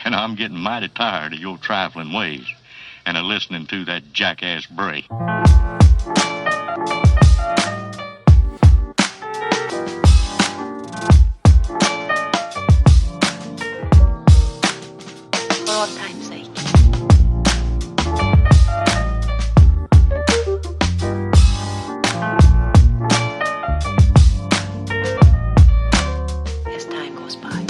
And I'm getting mighty tired of your trifling ways and of listening to that jackass bray. For all time's sake. As time goes by.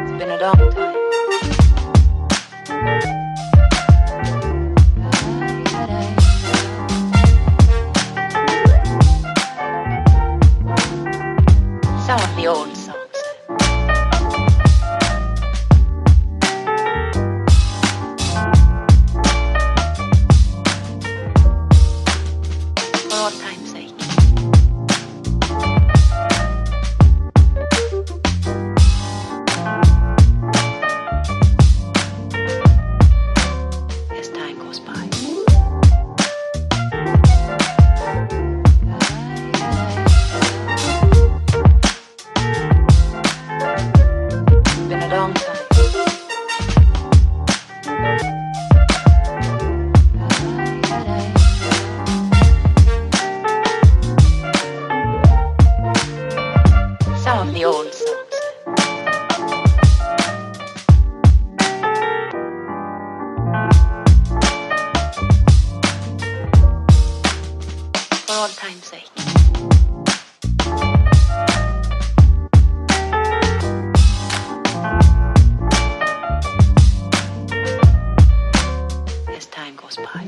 It's been a long time. Some of the old songs. For all time's sake. As time goes by. It's been a long time. Some of the old songs. For all time's sake. As time goes by.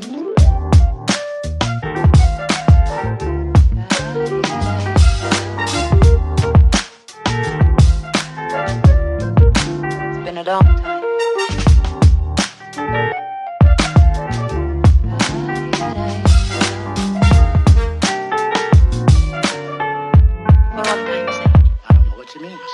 It's been a long time. For all time's sake. I don't know what you mean, myself.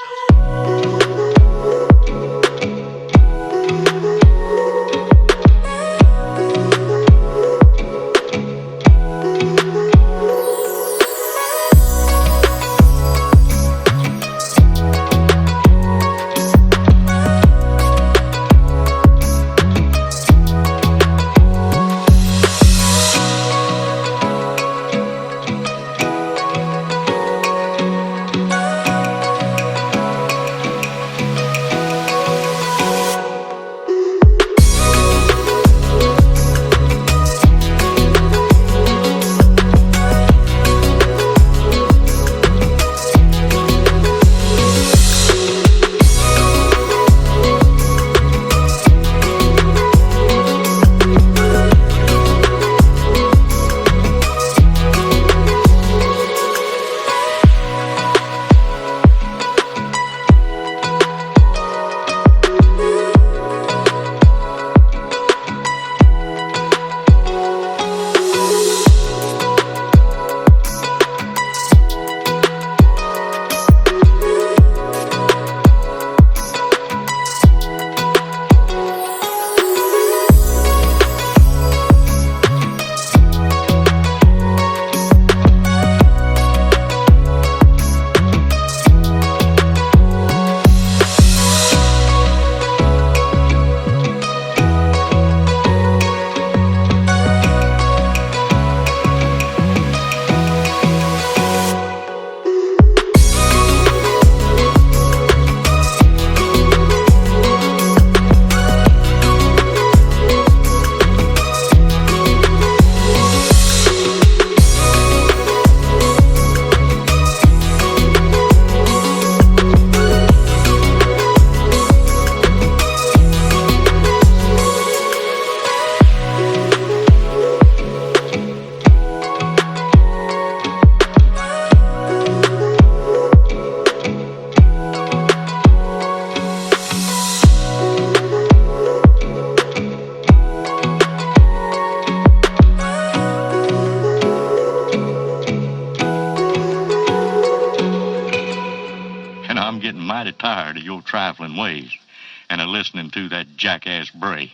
Mighty tired of your trifling ways and of listening to that jackass bray.